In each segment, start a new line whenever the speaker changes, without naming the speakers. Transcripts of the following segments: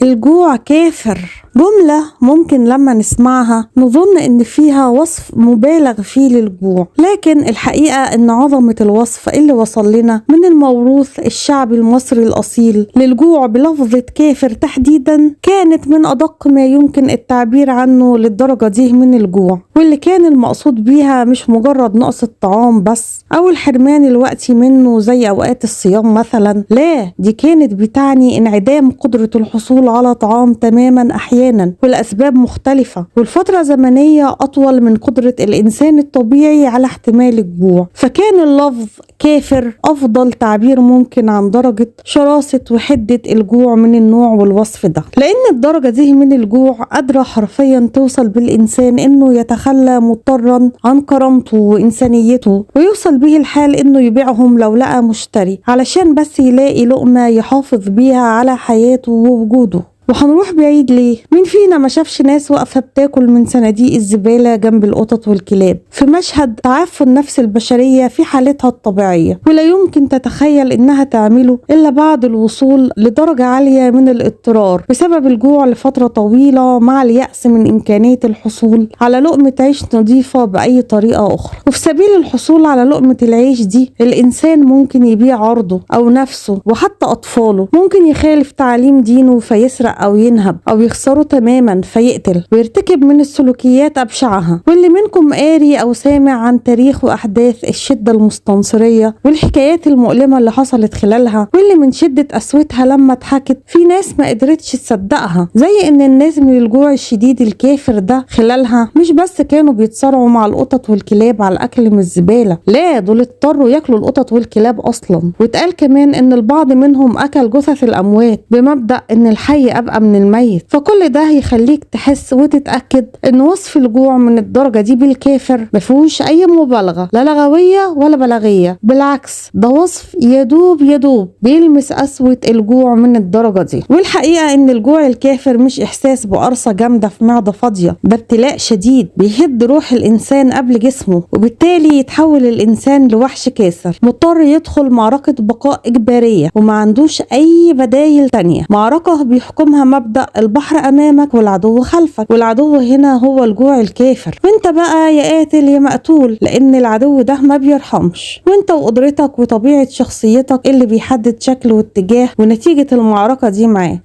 الجوع كافر، جملة ممكن لما نسمعها نظن ان فيها وصف مبالغ فيه للجوع، لكن الحقيقة ان عظمة الوصف اللي وصل لنا من الموروث الشعبي المصري الاصيل للجوع بلفظة كافر تحديدا كانت من ادق ما يمكن التعبير عنه للدرجة دي من الجوع، واللي كان المقصود بيها مش مجرد نقص الطعام بس او الحرمان الوقتي منه زي اوقات الصيام مثلا، لا دي كانت بتعني انعدام قدرة الحصول على طعام تماما احيانا والاسباب مختلفة، والفترة زمنية اطول من قدرة الانسان الطبيعي على احتمال الجوع، فكان اللفظ كافر افضل تعبير ممكن عن درجة شراسة وحدة الجوع من النوع والوصف ده، لان الدرجة دي من الجوع قادرة حرفيا توصل بالانسان انه يتخلى مضطرا عن كرامته وانسانيته، ويوصل به الحال انه يبيعهم لو لقى مشتري علشان بس يلاقي لقمة يحافظ بيها على حياته ووجوده. وهنروح بعيد ليه؟ مين فينا ما شافش ناس واقفة بتاكل من صناديق الزبالة جنب القطط والكلاب في مشهد تعفن النفس البشرية في حالتها الطبيعية، ولا يمكن تتخيل انها تعمله الا بعد الوصول لدرجة عالية من الاضطرار بسبب الجوع لفترة طويلة مع اليأس من امكانية الحصول على لقمة عيش نظيفة بأي طريقة اخرى. وفي سبيل الحصول على لقمة العيش دي الانسان ممكن يبيع عرضه او نفسه وحتى اطفاله، ممكن يخالف تعاليم دينه فيسرق أو ينهب أو يخسره تماما فيقتل ويرتكب من السلوكيات أبشعها. واللي منكم قاري أو سامع عن تاريخ وأحداث الشدة المستنصرية والحكايات المؤلمة اللي حصلت خلالها، واللي من شدة قسوتها لما اتحكت في ناس ما قدرتش تصدقها، زي إن الناس من الجوع الشديد الكافر ده خلالها مش بس كانوا بيتصارعوا مع القطط والكلاب على الأكل من الزبالة، لا دول اضطروا ياكلوا القطط والكلاب أصلا. واتقال كمان إن البعض منهم أكل جثث الأموات بمبدأ إن الحي أبقى من الميت. فكل ده هيخليك تحس وتتأكد ان وصف الجوع من الدرجة دي بالكافر مفيهوش اي مبالغة لا لغوية ولا بلاغية، بالعكس ده وصف يدوب بيلمس قسوة الجوع من الدرجة دي. والحقيقة ان الجوع الكافر مش احساس بقرصة جامدة في معدة فاضية، ده ابتلاء شديد بيهد روح الانسان قبل جسمه، وبالتالي يتحول الانسان لوحش كاسر مضطر يدخل معركة بقاء اجبارية وما عندوش اي بدايل تانية، معركة بيحكمها مبدأ البحر أمامك والعدو خلفك، والعدو هنا هو الجوع الكافر، وانت بقى يا قاتل يا مقتول، لأن العدو ده ما بيرحمش، وانت وقدرتك وطبيعة شخصيتك اللي بيحدد شكل واتجاه ونتيجة المعركة دي معاه.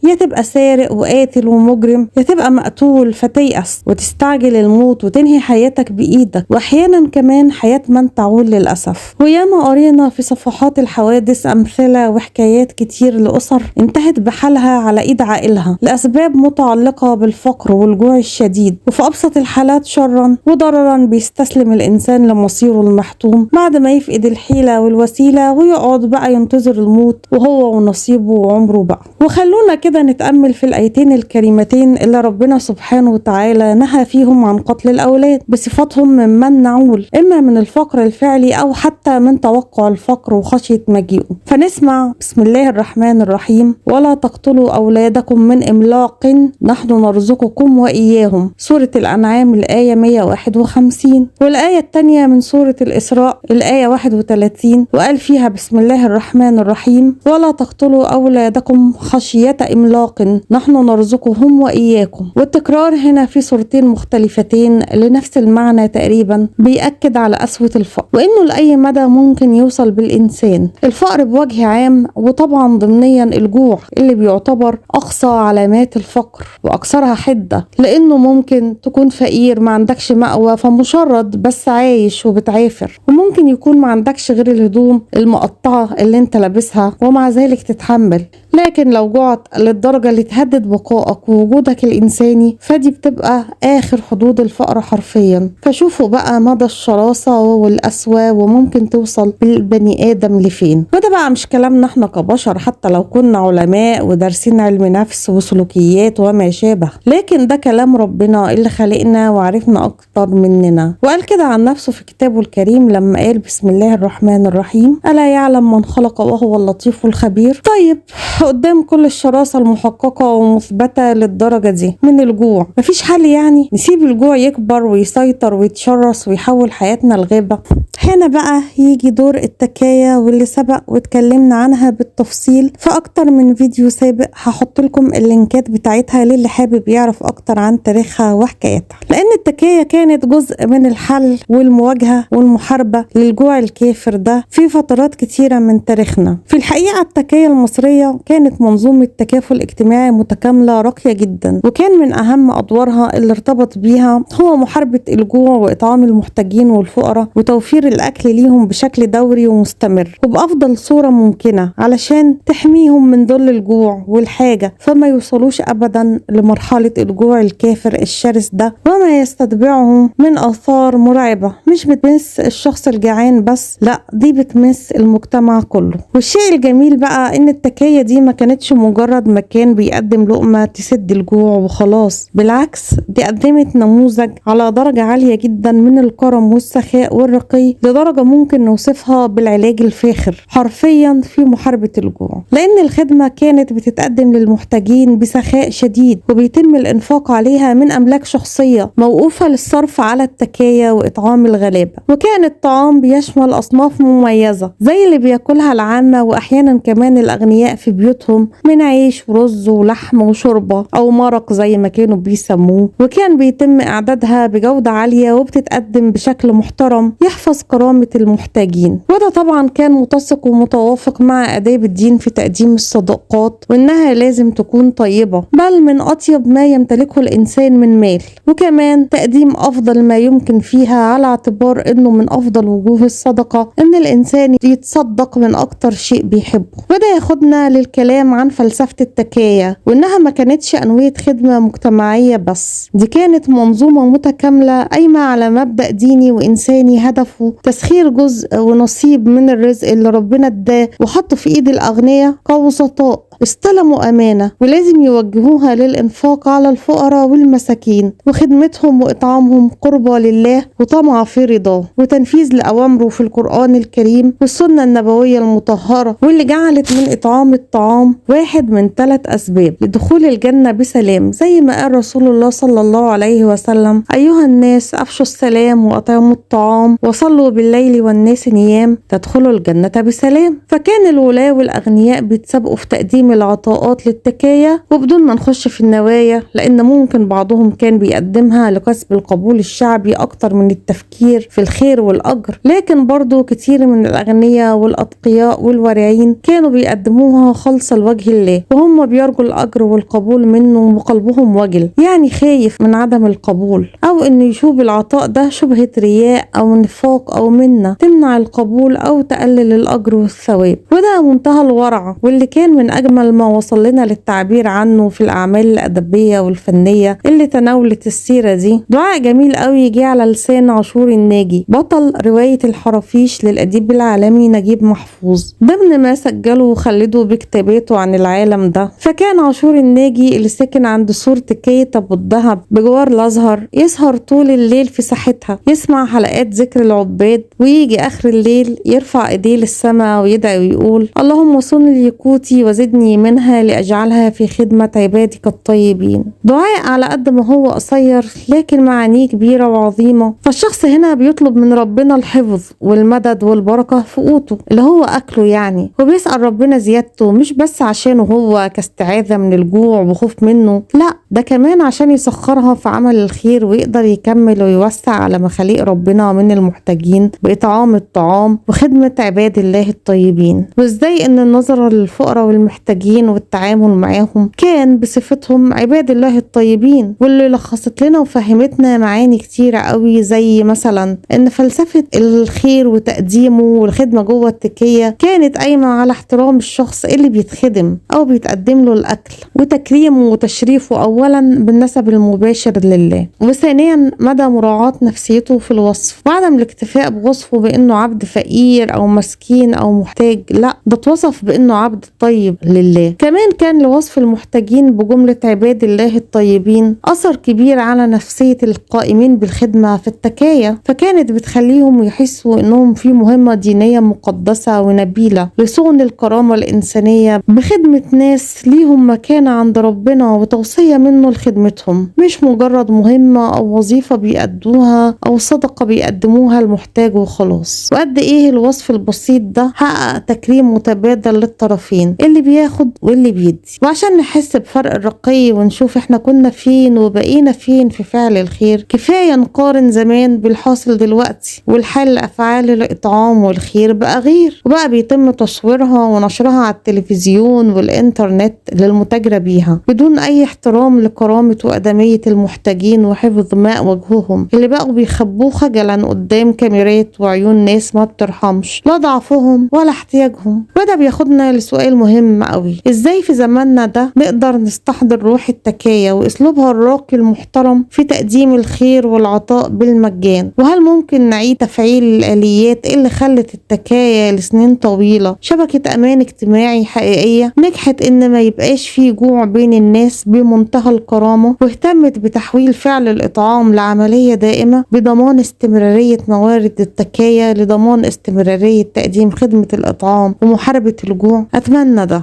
يا تبقى سارق وقاتل ومجرم، يا تبقى مقتول فتيأس وتستعجل الموت وتنهي حياتك بإيدك، وأحيانا كمان حياة من تعول للأسف. وياما قرينا في صفحات الحوادث أمثلة وحكايات كتير لأسر انتهت بحالها على ايد عائلها لاسباب متعلقه بالفقر والجوع الشديد، وفي ابسط الحالات شرا وضررا بيستسلم الانسان لمصيره المحتوم بعد ما يفقد الحيله والوسيله ويقعد بقى ينتظر الموت وهو ونصيبه وعمره بقى. وخلونا كده نتامل في الايتين الكريمتين اللي ربنا سبحانه وتعالى نهى فيهم عن قتل الاولاد بصفتهم ممن نعول اما من الفقر الفعلي او حتى من توقع الفقر وخشيه مجيئه. فنسمع بسم الله الرحمن الرحيم: ولا تقتلوا أولادكم من إملاق نحن نرزقكم وإياهم، سورة الأنعام الآية 151. والآية الثانية من سورة الإسراء الآية 31 وقال فيها بسم الله الرحمن الرحيم: ولا تقتلوا أولادكم خشية إملاق نحن نرزقهم وإياكم. والتكرار هنا في سورتين مختلفتين لنفس المعنى تقريبا بيأكد على قسوة الفقر، وإنه لأي مدى ممكن يوصل بالإنسان الفقر بوجه عام، وطبعا ضمنيا الجوع اللي بيعتبر أقصى علامات الفقر وأكثرها حدة، لأنه ممكن تكون فقير ما عندكش مأوى فمشرد بس عايش وبتعافر، وممكن يكون ما عندكش غير الهدوم المقطعة اللي انت لابسها ومع ذلك تتحمل. لكن لو جوعت للدرجة اللي تهدد بقائك ووجودك الإنساني فدي بتبقى آخر حدود الفقر حرفيا. فشوفوا بقى مدى الشراسة والقسوة وممكن توصل بالبني آدم لفين. وده بقى مش كلامنا احنا كبشر حتى لو كنا علماء ودارسين علم نفس وسلوكيات وما شابه، لكن ده كلام ربنا اللي خلقنا وعرفنا أكتر مننا، وقال كده عن نفسه في كتابه الكريم لما قال بسم الله الرحمن الرحيم: ألا يعلم من خلق وهو اللطيف الخبير. طيب قدام كل الشراسة المحققة ومثبتة للدرجة دي من الجوع مفيش حل يعني نسيب الجوع يكبر ويسيطر ويتشرس ويحول حياتنا لغابة؟ هنا بقى يجي دور التكاية واللي سبق واتكلمنا عنها بالتفصيل في أكتر من فيديو سابق. هحط لكم اللينكات بتاعتها للي حابب يعرف أكتر عن تاريخها وحكايتها، لأن التكاية كانت جزء من الحل والمواجهة والمحاربة للجوع الكافر ده في فترات كتيرة من تاريخنا. في الحقيقة التكاية المصرية كانت منظومة تكافل اجتماعي متكاملة راقية جدا، وكان من أهم أدوارها اللي ارتبط بيها هو محاربة الجوع وإطعام المحتاجين والفقراء وتوفير الأكل ليهم بشكل دوري ومستمر وبأفضل صورة ممكنة علشان تحميهم من ظل الجوع والحاجة، فما يوصلوش أبدا لمرحلة الجوع الكافر الشرس ده وما يستتبعهم من آثار مرعبة مش بتمس الشخص الجعان بس، لا دي بتمس المجتمع كله. والشيء الجميل بقى إن التكاية دي ما كانتش مجرد مكان بيقدم لقمة تسد الجوع وخلاص، بالعكس دي قدمت نموذج على درجة عالية جدا من الكرم والسخاء والرقي، لدرجة ممكن نوصفها بالعلاج الفاخر حرفيا في محاربة الجوع، لأن الخدمة كانت بتتقدم للمحتاجين بسخاء شديد وبيتم الإنفاق عليها من أملاك شخصية موقوفة للصرف على التكاية وإطعام الغلابة. وكان الطعام بيشمل أصناف مميزة زي اللي بياكلها العامة وأحيانا كمان الأغنياء في بيوتهم من عيش ورز ولحم وشوربة أو مرق زي ما كانوا بيسموه، وكان بيتم إعدادها بجودة عالية وبتتقدم بشكل محترم يحفظ كرامة المحتاجين. وده طبعا كان متسق ومتوافق مع آداب الدين في تقديم الصدقات، وإنها لازم تكون طيبة بل من أطيب ما يمتلكه الإنسان من مال، وكمان تقديم أفضل ما يمكن فيها على اعتبار إنه من أفضل وجوه الصدقة إن الإنسان يتصدق من أكتر شيء بيحبه. وده ياخدنا للكلام عن فلسفة التكاية، وإنها ما كانتش أنوية خدمة مجتمعية بس، دي كانت منظومة متكاملة قايمة على مبدأ ديني وإنساني هدفه تسخير جزء ونصيب من الرزق اللي ربنا اداه وحطه في ايد الأغنياء كوسطاء استلموا أمانة ولازم يوجهوها للإنفاق على الفقراء والمساكين وخدمتهم وإطعامهم قربة لله وطمع في رضاه وتنفيذ لأوامره في القرآن الكريم والسنة النبوية المطهرة، واللي جعلت من إطعام الطعام واحد من 3 أسباب لدخول الجنة بسلام، زي ما قال رسول الله صلى الله عليه وسلم: أيها الناس أفشوا السلام وأطعموا الطعام وصلوا بالليل والناس نيام تدخلوا الجنة بسلام. فكان الولاة والأغنياء بيتسابقوا في تقديم العطاءات للتكاية، وبدون ما نخش في النوايا لأن ممكن بعضهم كان بيقدمها لكسب القبول الشعبي أكتر من التفكير في الخير والأجر، لكن برضو كتير من الأغنياء والأتقياء والورعين كانوا بيقدموها خالصة لوجه الله، وهم بيرجوا الأجر والقبول منه وقلبهم وجل، يعني خايف من عدم القبول أو إنه يشوف العطاء ده شبهة رياء أو نفاق أو منة تمنع القبول أو تقلل الأجر والثواب. وده منتهى الورع، واللي كان من أجمل ما وصل لنا للتعبير عنه في الأعمال الأدبية والفنية اللي تناولت السيرة دي. دعاء جميل قوي جه على لسان عاشور الناجي بطل رواية الحرافيش للأديب العالمي نجيب محفوظ ضمن ما سجله وخلده بكتاباته عن العالم ده. فكان عاشور الناجي اللي ساكن عند سور تكية أبو الدهب بجوار الأزهر يسهر طول الليل في ساحتها يسمع حلقات ذكر العباد، ويجي آخر الليل يرفع إيديه للسماء ويدعي ويقول: اللهم صن ليقوتي وزدني منها لأجعلها في خدمة عبادك الطيبين. دعاء على قد ما هو قصير لكن معانيه كبيرة وعظيمة، فالشخص هنا بيطلب من ربنا الحفظ والمدد والبركة في قوته اللي هو أكله يعني، وبيسأل ربنا زيادته مش بس عشانه هو كاستعاذة من الجوع وخوف منه، لا ده كمان عشان يسخرها في عمل الخير ويقدر يكمل ويوسع على مخاليق ربنا من المحتاجين بإطعام الطعام وخدمة عباد الله الطيبين. وازاي ان النظر للفقراء والمحتاجين والتعامل معاهم كان بصفتهم عباد الله الطيبين، واللي لخصت لنا وفهمتنا معاني كتيرة قوي، زي مثلا ان فلسفة الخير وتقديمه والخدمة جوه التكية كانت قايمة على احترام الشخص اللي بيتخدم او بيتقدم له الاكل وتكريمه وتشريفه اولا بالنسب المباشر لله، وثانيا مدى مراعاة نفسيته في الوصف وعدم الاكتفاء بوصفه بانه عبد فقير او مسكين او محتاج، لا ده اتوصف بانه عبد طيب لله. كمان كان لوصف المحتاجين بجملة عباد الله الطيبين أثر كبير على نفسية القائمين بالخدمة في التكايا، فكانت بتخليهم يحسوا إنهم في مهمة دينية مقدسة ونبيلة لصون الكرامة الإنسانية بخدمة ناس ليهم مكانة عند ربنا وتوصية منه لخدمتهم، مش مجرد مهمة أو وظيفة بيأدوها أو صدقة بيقدموها المحتاج وخلاص. وقد إيه الوصف البسيط ده حقق تكريم متبادل للطرفين، اللي بياخد واللي بيدي. وعشان نحس بفرق الرقي ونشوف احنا كنا فين وبقينا فين في فعل الخير، كفاية نقارن زمان بالحاصل دلوقتي، والحال أفعال الإطعام والخير بقى غير، وبقى بيتم تصويرها ونشرها على التلفزيون والإنترنت للمتاجرة بيها بدون أي احترام لكرامة وأدمية المحتاجين وحفظ ماء وجههم، اللي بقوا بيخبوه خجلا قدام كاميرات وعيون ناس ما بترحمش لا ضعفهم ولا احتياجهم. وده بياخدنا لسؤال مهم قوي، ازاي في زماننا ده نقدر نستحضر روح التكايا واسلوبها الراقي المحترم في تقديم الخير والعطاء بالمجان؟ وهل ممكن نعيد تفعيل الآليات اللي خلت التكايا لسنين طويلة شبكة أمان اجتماعي حقيقية نجحت إن ما يبقاش فيه جوع بين الناس بمنتهى الكرامة، واهتمت بتحويل فعل الإطعام لعملية دائمة بضمان استمرارية موارد التكايا لضمان استمرارية تقديم خدمة الإطعام ومحاربة الجوع؟ أتمنى ده.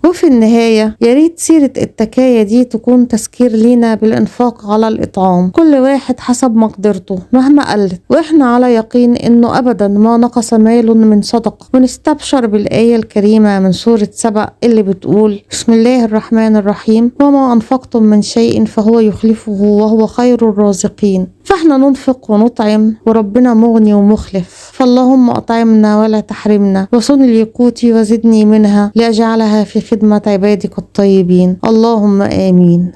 وفي النهاية ياريت سيرة التكايا دي تكون تذكير لينا بالإنفاق على الإطعام، كل واحد حسب مقدرته مهما قلت، وإحنا على يقين إنه أبدا ما نقص مال من صدقة. ونستبشر بالآية الكريمة من سورة سبأ اللي بتقول: بسم الله الرحمن الرحيم، وما أنفقتم من شيء فهو يخلفه وهو خير الرازقين. فإحنا ننفق ونطعم وربنا مغني ومخلف، فاللهم أطعمنا ولا تحرمنا، وصن لي قوتي وزدني منها لأجعلها في خدمة عبادك الطيبين. اللهم آمين.